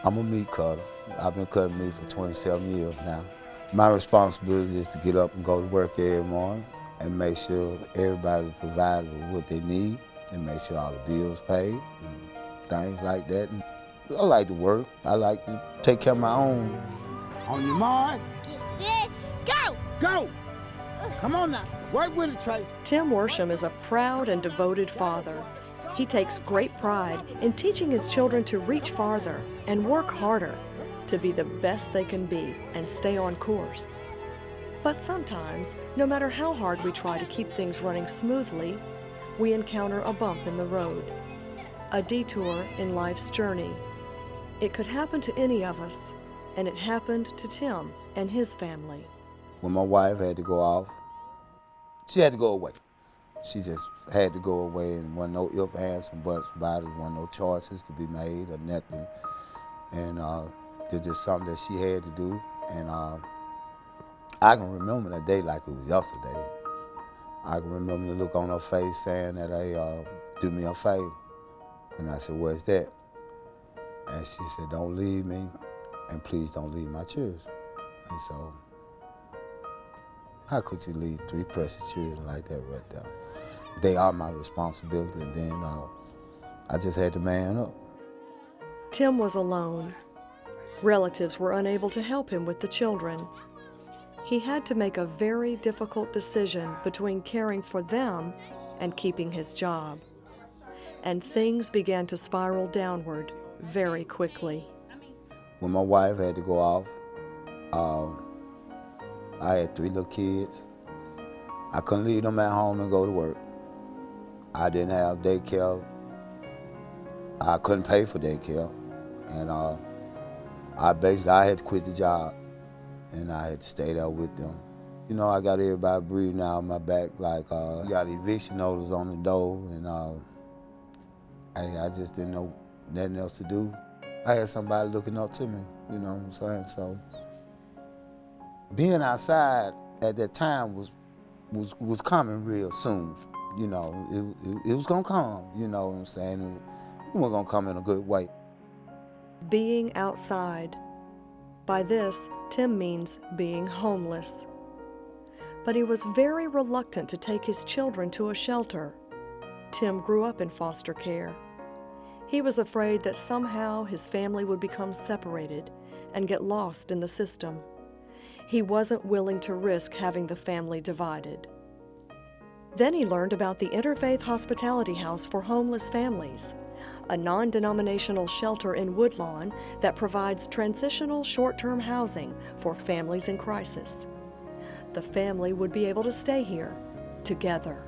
I'm a meat cutter. I've been cutting meat for 27 years now. My responsibility is to get up and go to work every morning and make sure everybody provided with what they need and make sure all the bills paid and things like that. And I like to work. I like to take care of my own. On your mark. Get set, go! Go! Come on now, work with it, Trey. Tim Worsham is a proud and devoted father. He takes great pride in teaching his children to reach farther and work harder to be the best they can be and stay on course. But sometimes, no matter how hard we try to keep things running smoothly, we encounter a bump in the road, a detour in life's journey. It could happen to any of us, and it happened to Tim and his family. When my wife had to go off, she had to go away. She just had to go away, and wasn't no ifs, ands, and buts about it. Wasn't no choices to be made or nothing. And it's just something that she had to do. And I can remember that day like it was yesterday. I can remember the look on her face saying that, hey, do me a favor. And I said, what's that? And she said, don't leave me, and please don't leave my children. And so, how could you leave 3 precious children like that right there? They are my responsibility, and then I just had to man up. Tim was alone. Relatives were unable to help him with the children. He had to make a very difficult decision between caring for them and keeping his job. And things began to spiral downward very quickly. When my wife had to go off, I had 3 little kids. I couldn't leave them at home and go to work. I didn't have daycare. I couldn't pay for daycare. And I had to quit the job, and I had to stay there with them. You know, I got everybody breathing out my back, like got eviction notice on the door, and I just didn't know nothing else to do. I had somebody looking up to me, you know what I'm saying? So being outside at that time was coming real soon. You know, it was gonna come, you know what I'm saying? It wasn't gonna come in a good way. Being outside. By this, Tim means being homeless. But he was very reluctant to take his children to a shelter. Tim grew up in foster care. He was afraid that somehow his family would become separated and get lost in the system. He wasn't willing to risk having the family divided. Then he learned about the Interfaith Hospitality House for Homeless Families, a non-denominational shelter in Woodlawn that provides transitional short-term housing for families in crisis. The family would be able to stay here together.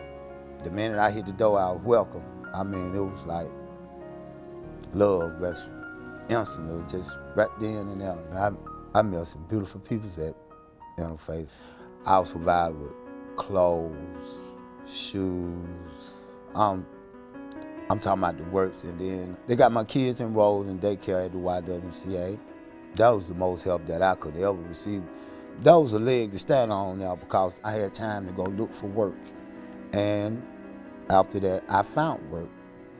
The minute I hit the door, I was welcome. I mean, it was like love, that's instantly, just right then and there. And I met some beautiful people at Interfaith. I was provided with clothes, shoes. I'm talking about the works, and then they got my kids enrolled in daycare at the YWCA. That was the most help that I could ever receive. That was a leg to stand on now because I had time to go look for work. And after that, I found work.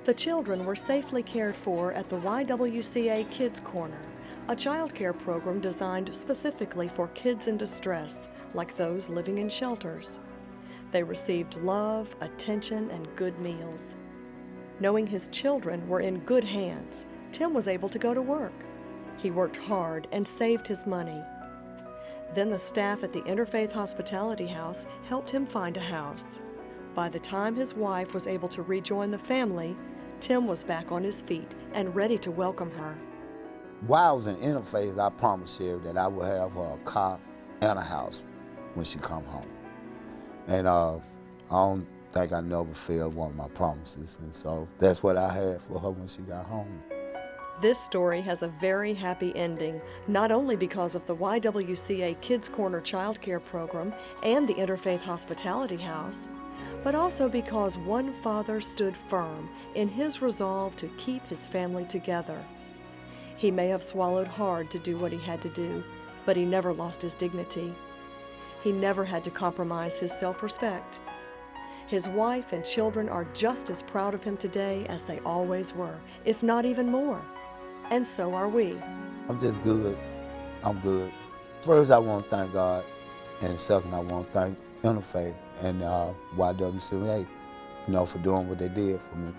The children were safely cared for at the YWCA Kids Corner, a child care program designed specifically for kids in distress, like those living in shelters. They received love, attention, and good meals. Knowing his children were in good hands, Tim was able to go to work. He worked hard and saved his money. Then the staff at the Interfaith Hospitality House helped him find a house. By the time his wife was able to rejoin the family, Tim was back on his feet and ready to welcome her. While I was in Interfaith, I promised her that I would have her a car and a house when she come home. And I don't think I never failed one of my promises, and so that's what I had for her when she got home. This story has a very happy ending, not only because of the YWCA Kids Corner Child Care Program and the Interfaith Hospitality House, but also because one father stood firm in his resolve to keep his family together. He may have swallowed hard to do what he had to do, but he never lost his dignity. He never had to compromise his self-respect. His wife and children are just as proud of him today as they always were, if not even more. and so are we. I'm just good. I'm good. First, I want to thank God, and second, I want to thank Interfaith and YWCA, for doing what they did for me.